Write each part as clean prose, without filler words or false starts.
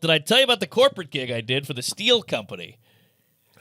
Did I tell you about the corporate gig I did for the steel company?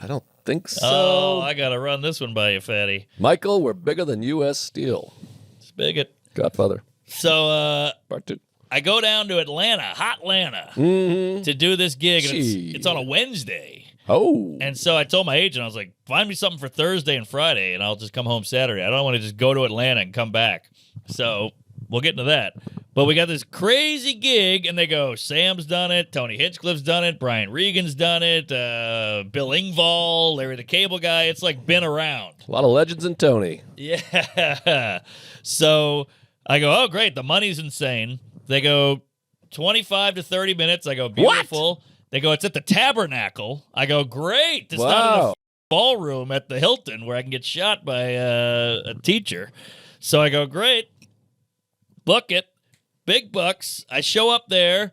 I don't think so. Oh, I got to run this one by you, fatty. Michael, we're bigger than U.S. Steel. Spigot. Godfather. So, Part 2. I go down to Atlanta, hot Atlanta, to do this gig. And it's on a Wednesday. Oh. And so I told my agent, I was like, find me something for Thursday and Friday, and I'll just come home Saturday. I don't want to just go to Atlanta and come back. So we'll get into that. But we got this crazy gig, and they go, Sam's done it, Tony Hinchcliffe's done it, Brian Regan's done it, Bill Engvall, Larry the Cable Guy. It's like been around. A lot of legends in Tony. Yeah. So I go, oh, great, the money's insane. They go 25 to 30 minutes. I go, beautiful. What? They go, it's at the Tabernacle. I go, great. It's not in the ballroom at the Hilton where I can get shot by a teacher. So I go, great. Book it. Big bucks. I show up there.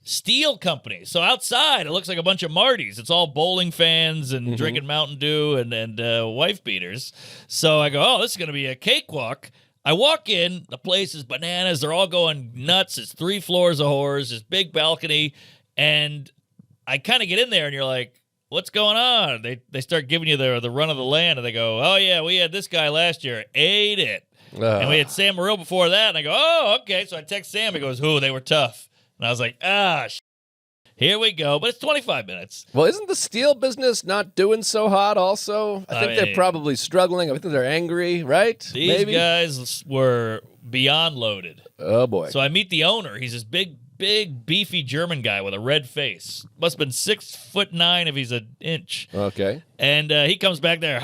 Steel company. So outside, it looks like a bunch of Martys. It's all bowling fans and drinking Mountain Dew and wife beaters. So I go, oh, this is going to be a cakewalk. I walk in. The place is bananas. They're all going nuts. It's 3 floors of whores. This big balcony. And I kind of get in there, and you're like, what's going on? They start giving you the run of the land, and they go, oh, yeah, we had this guy last year. Ate it. And we had Sam Morrill before that, and I go, oh, okay. So I text Sam. He goes, they were tough. And I was like, here we go. But it's 25 minutes. Well, isn't the steel business not doing so hot also? I think they're probably struggling. I think they're angry, right? These guys were beyond loaded. Oh, boy. So I meet the owner. He's this big, beefy German guy with a red face. Must have been 6'9" if he's an inch. Okay. And he comes back there,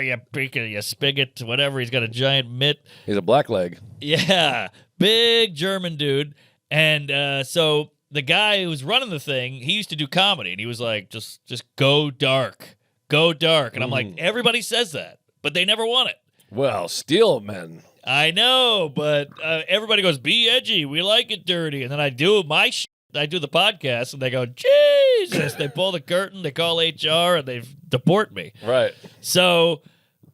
you spigot, whatever. He's got a giant mitt. He's a blackleg. Yeah, big German dude. And so the guy who's running the thing, he used to do comedy, and he was like, just go dark. And I'm like, everybody says that, but they never want it. Well, steel men. I know, but everybody goes, be edgy. We like it dirty. And then I do my shit. I do the podcast, and they go, Jesus. They pull the curtain. They call HR, and they deport me. Right. So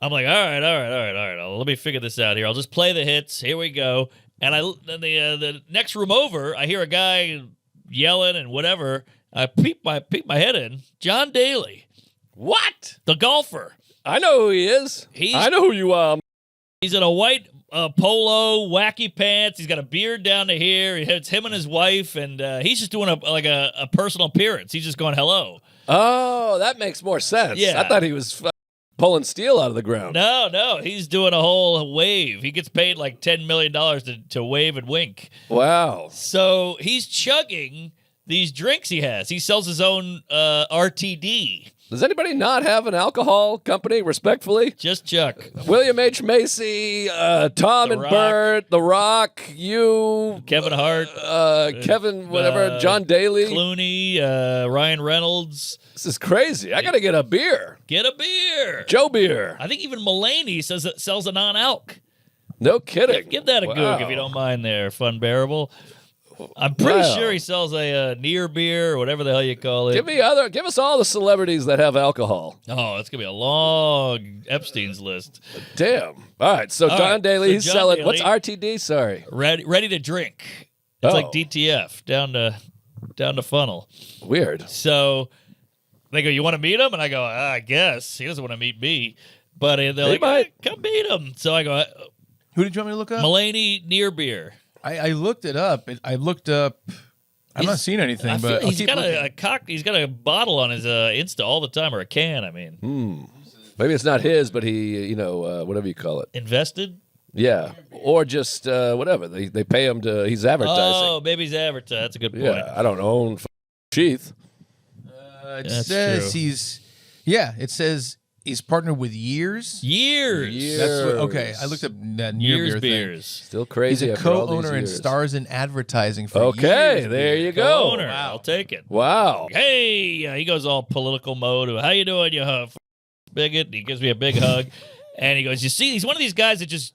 I'm like, all right. Let me figure this out here. I'll just play the hits. Here we go. And the next room over, I hear a guy yelling and whatever. I peep my head in. John Daly. What? The golfer. I know who he is. I know who you are. He's in a white polo, wacky pants. He's got a beard down to here. It's him and his wife, and he's just doing a personal appearance. He's just going, hello. Oh, that makes more sense. Yeah. I thought he was pulling steel out of the ground. No. He's doing a whole wave. He gets paid like $10 million to wave and wink. Wow. So he's chugging these drinks he has. He sells his own RTD. Does anybody not have an alcohol company, respectfully? Just Chuck. William H. Macy, Tom and Bert, The Rock, you. Kevin Hart. Kevin, whatever, John Daly. Clooney, Ryan Reynolds. This is crazy. I got to get a beer. Get a beer. Joe Beer. I think even Mulaney says it sells a non-alc. No kidding. Give that a goog if you don't mind there, Fun Bearable. I'm pretty sure he sells a near beer or whatever the hell you call it. Give us all the celebrities that have alcohol. Oh, it's gonna be a long Epstein's list. Damn. All right. So John Daly, he's selling. Daly, what's RTD? Sorry. Ready to drink. It's like DTF down to funnel. Weird. So they go, you want to meet him? And I go, I guess he doesn't want to meet me, but they're like, hey, come meet him. So I go, who did you want me to look up? Mulaney near beer. I looked it up. I'm not seeing anything, but he's got a bottle on his Insta all the time, or a can. I mean, maybe it's not his, but he, whatever you call it, invested. Yeah, or just whatever they pay him to. He's advertising. Oh, maybe he's advertising. That's a good point. Yeah, I don't own Sheath. It says it says he's partnered with Years. Years. Okay, I looked up that near beer thing. Still crazy. He's a co-owner and stars in advertising for Years. Okay, there you go. Co-owner. Wow. I'll take it. Wow. Hey, he goes all political mode. How you doing, you bigot? He gives me a big hug, and he goes, "You see, he's one of these guys that just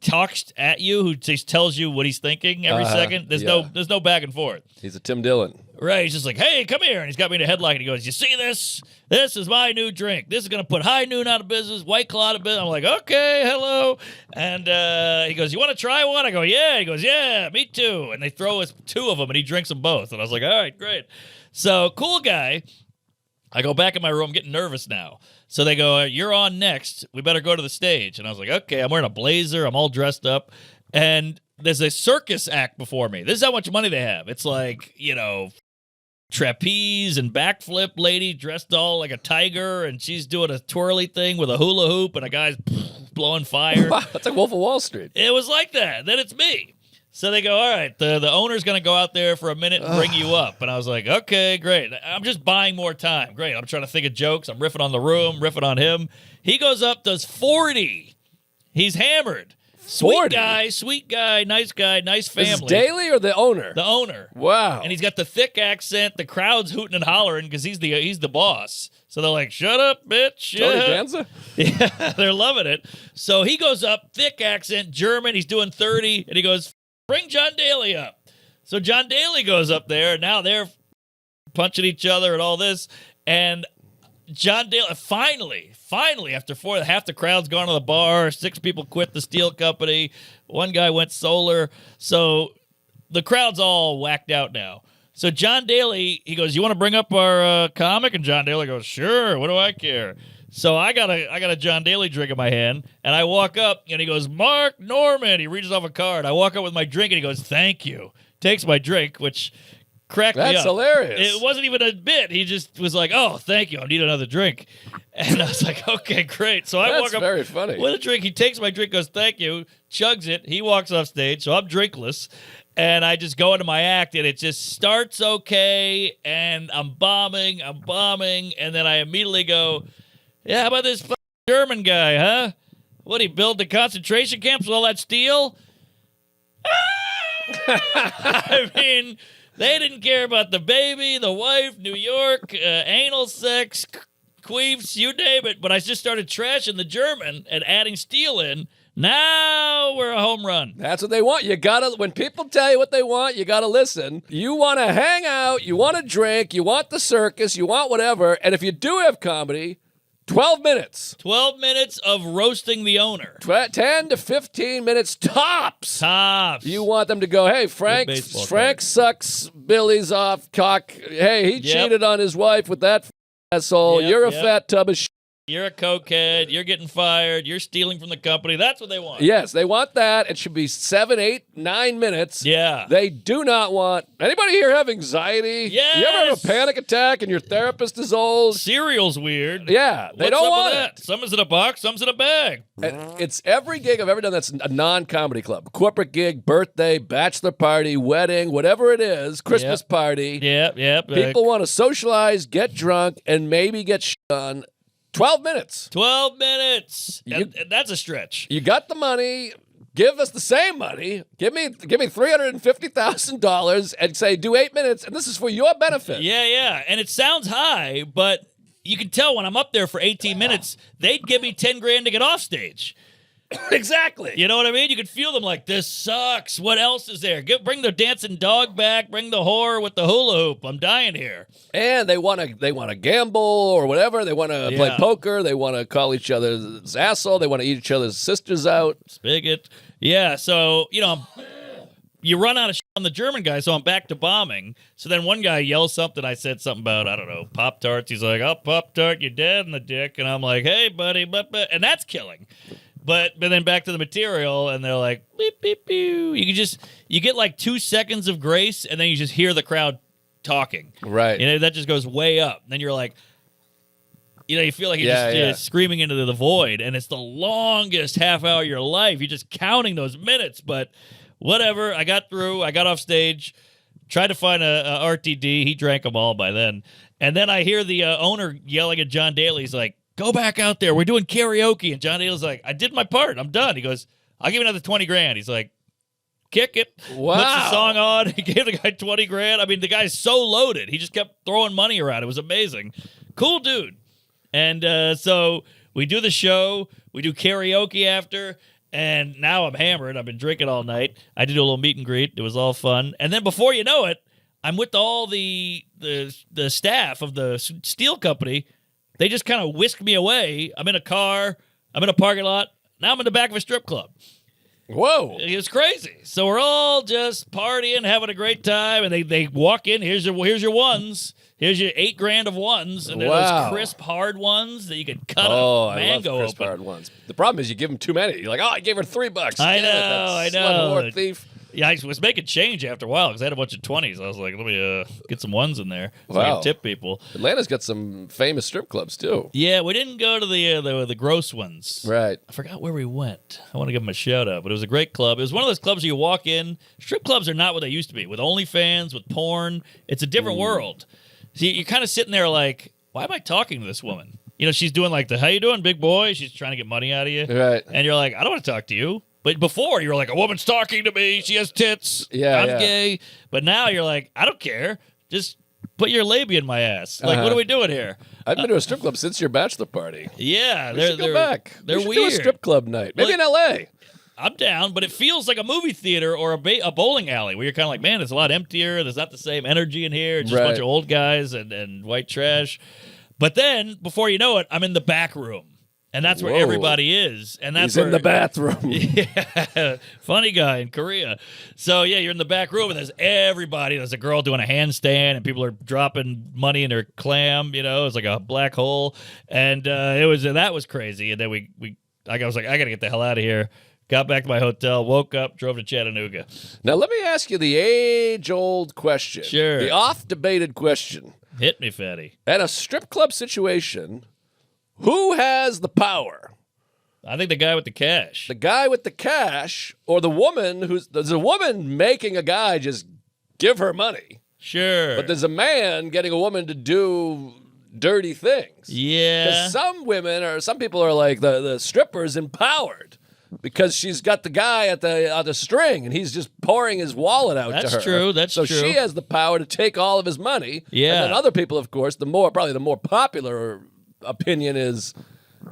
talks at you, who just tells you what he's thinking every second. There's no back and forth. He's a Tim Dillon. Right. He's just like, hey, come here. And he's got me in a headlock and he goes, you see this? This is my new drink. This is going to put High Noon out of business, White Claw out of business. I'm like, okay, hello. And he goes, you want to try one? I go, yeah. He goes, yeah, me too. And they throw us 2 of them and he drinks them both. And I was like, all right, great. So cool guy. I go back in my room, getting nervous now. So they go, you're on next. We better go to the stage. And I was like, okay, I'm wearing a blazer. I'm all dressed up. And there's a circus act before me. This is how much money they have. It's like, trapeze and backflip lady dressed all like a tiger. And she's doing a twirly thing with a hula hoop. And a guy's blowing fire. Wow, that's like Wolf of Wall Street. It was like that. Then it's me. So they go, all right, the owner's going to go out there for a minute and bring you up. And I was like, okay, great. I'm just buying more time. Great. I'm trying to think of jokes. I'm riffing on the room, riffing on him. He goes up, does 40. He's hammered. 40? Sweet guy, nice family. Is this Daly or the owner? The owner. Wow. And he's got the thick accent. The crowd's hooting and hollering because he's the boss. So they're like, shut up, bitch. Tony Yeah. Danza? Yeah, they're loving it. So he goes up, thick accent, German. He's doing 30, and he goes, bring John Daly up. So John Daly goes up there, and now they're punching each other and all this. And John Daly, finally, after 4, half the crowd's gone to the bar. 6 people quit the steel company. 1 guy went solar. So the crowd's all whacked out now. So John Daly, he goes, you want to bring up our comic? And John Daly goes, sure, what do I care? So I got a John Daly drink in my hand, and I walk up, and he goes, Mark Norman. He reaches off a card. I walk up with my drink, and he goes, thank you. Takes my drink, which cracked me up. That's hilarious. It wasn't even a bit. He just was like, oh, thank you. I need another drink. And I was like, okay, great. So I walk up very funny. with a drink. He takes my drink, goes, thank you, chugs it. He walks off stage, so I'm drinkless. And I just go into my act, and it just starts okay, and I'm bombing, and then I immediately go, yeah, how about this German guy, huh? What, he built the concentration camps with all that steel? I mean, they didn't care about the baby, the wife, New York, anal sex, queefs, you name it. But I just started trashing the German and adding steel in. Now we're a home run. That's what they want. You gotta, when people tell you what they want, you gotta listen. You want to hang out, you want to drink, you want the circus, you want whatever. And if you do have comedy, 12 minutes. 12 minutes of roasting the owner. 10 to 15 minutes tops. Tops. You want them to go, hey, Frank sucks Billy's off cock. Hey, he cheated on his wife with that asshole. You're a fat tub of shit. You're a cokehead. You're getting fired. You're stealing from the company. That's what they want. Yes, they want that. It should be 7, 8, 9 minutes. Yeah. They do not want... Anybody here have anxiety? Yes. You ever have a panic attack and your therapist is old? Cereal's weird. Yeah. They don't want it. Some's in a box, some's in a bag. It's every gig I've ever done that's a non-comedy club. Corporate gig, birthday, bachelor party, wedding, whatever it is, Christmas party. Yep. People want to socialize, get drunk, and maybe get shit on. 12 minutes. 12 minutes. And that's a stretch. You got the money. Give us the same money. Give me $350,000 and say, do 8 minutes, and this is for your benefit. Yeah. And it sounds high, but you can tell when I'm up there for 18 minutes, they'd give me 10 grand to get off stage. Exactly. You know what I mean? You could feel them like, this sucks. What else is there? Bring the dancing dog back. Bring the whore with the hula hoop. I'm dying here. And they want to gamble or whatever. They want to play poker. They want to call each other's asshole. They want to eat each other's sisters out. Spigot. Yeah, so, you run out of shit on the German guy, so I'm back to bombing. So then one guy yells something. I said something about, I don't know, Pop-Tarts. He's like, oh, Pop-Tart, you're dead in the dick. And I'm like, hey, buddy, and that's killing. But then back to the material, and they're like, beep, beep, beep. You get like 2 seconds of grace, and then you just hear the crowd talking. Right. That just goes way up. Then you're like, you feel like you're screaming into the void, and it's the longest half hour of your life. You're just counting those minutes, but whatever. I got through. I got off stage, tried to find a RTD. He drank them all by then. And then I hear the owner yelling at John Daly. He's like, go back out there. We're doing karaoke. And John Daly's like, I did my part. I'm done. He goes, I'll give you another 20 grand. He's like, kick it. Wow. Puts the song on. He gave the guy 20 grand. I mean, the guy's so loaded. He just kept throwing money around. It was amazing. Cool dude. And so we do the show. We do karaoke after. And now I'm hammered. I've been drinking all night. I did a little meet and greet. It was all fun. And then before you know it, I'm with all the staff of the steel company. They just kind of whisked me away. I'm in a car. I'm in a parking lot. Now I'm in the back of a strip club. Whoa. It's crazy. So we're all just partying, having a great time. And they walk in. Here's your ones. Here's your $8,000 of ones, and they're those crisp, hard ones that you can cut a mango I love crisp, open. hard ones. The problem is you give them too many. You're like, I gave her $3. I Damn it, know. Slut whore thief. Yeah, I was making change after a while because I had a bunch of 20s. I was like, let me get some ones in there so I can tip people. Atlanta's got some famous strip clubs too. Yeah, we didn't go to the gross ones. Right. I forgot where we went. I want to give them a shout out, but it was a great club. It was one of those clubs where you walk in. Strip clubs are not what they used to be. With OnlyFans, with porn, it's a different world. So you're kind of sitting there like, why am I talking to this woman? You know, she's doing like how you doing, big boy? She's trying to get money out of you. Right. And you're like, I don't want to talk to you. But before, you were like, a woman's talking to me. She has tits. Yeah, I'm gay. But now you're like, I don't care. Just put your labia in my ass. Like, what are we doing here? I've been to a strip club since your bachelor party. Yeah. We should go back. They're we should weird. do a strip club night. Maybe in L.A. I'm down, but it feels like a movie theater or a bowling alley where you're kind of like, man, it's a lot emptier. There's not the same energy in here. It's just a bunch of old guys and white trash. But then, before you know it, I'm in the back room. And that's where everybody is. And that's He's in the bathroom. Yeah. Funny guy in Korea. So, yeah, you're in the back room, and there's everybody. There's a girl doing a handstand, and people are dropping money in her clam. You know, it's like a black hole. And that was crazy. And then I was like, I got to get the hell out of here. Got back to my hotel, woke up, drove to Chattanooga. Now, let me ask you the age-old question. Sure. The oft-debated question. Hit me, fatty. At a strip club situation, who has the power? I think the guy with the cash. The guy with the cash or the woman there's a woman making a guy just give her money. Sure. But there's a man getting a woman to do dirty things. Yeah. Because some people are like the stripper's empowered because she's got the guy at the string and he's just pouring his wallet out to her. That's true. That's so true. she has the power to take all of his money. Yeah. And then other people, of course, probably the more popular opinion is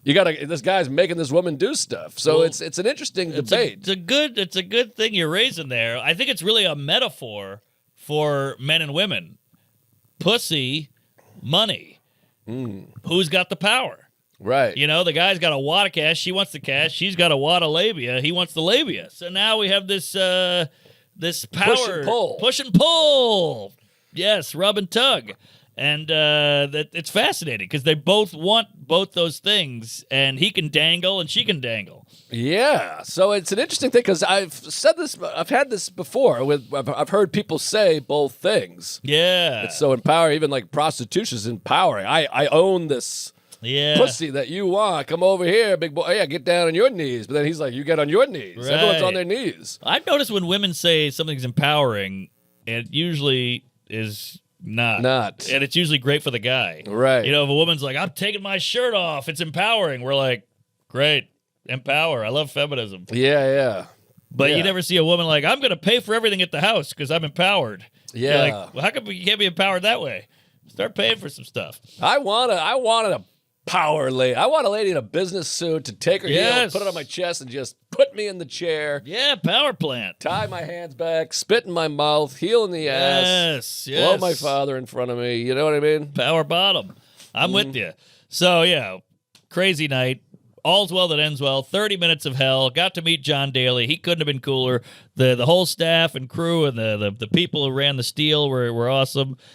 this guy's making this woman do stuff. So it's an interesting debate. It's a good thing you're raising there. I think it's really a metaphor for men and women. Pussy, money. Who's got the power? Right. You know, the guy's got a wad of cash. She wants the cash. She's got a wad of labia. He wants the labia. So now we have this power. Push and pull. Push and pull. Yes, rub and tug. And that it's fascinating because they both want both those things, and he can dangle and she can dangle. Yeah, so it's an interesting thing because I've had this before. I've heard people say both things. Yeah, it's so empowering. Even like prostitution is empowering. I own this pussy that you want. Come over here, big boy. Yeah, get down on your knees. But then he's like, you get on your knees. Right. Everyone's on their knees. I've noticed when women say something's empowering, it usually is. Not. And it's usually great for the guy. Right. You know, if a woman's like, I'm taking my shirt off, it's empowering. We're like, great, empower. I love feminism. Yeah. But you never see a woman like, I'm going to pay for everything at the house because I'm empowered. Yeah. You're like, well, how come you can't be empowered that way? Start paying for some stuff. I wanted a power lady. I want a lady in a business suit to take her heel, put it on my chest, and just put me in the chair. Yeah, power plant. Tie my hands back, spit in my mouth, heel in the ass. Yes. Blow my father in front of me. You know what I mean? Power bottom. I'm with you. So, yeah, crazy night. All's well that ends well. 30 minutes of hell. Got to meet John Daly. He couldn't have been cooler. The whole staff and crew and the people who ran the steel were awesome.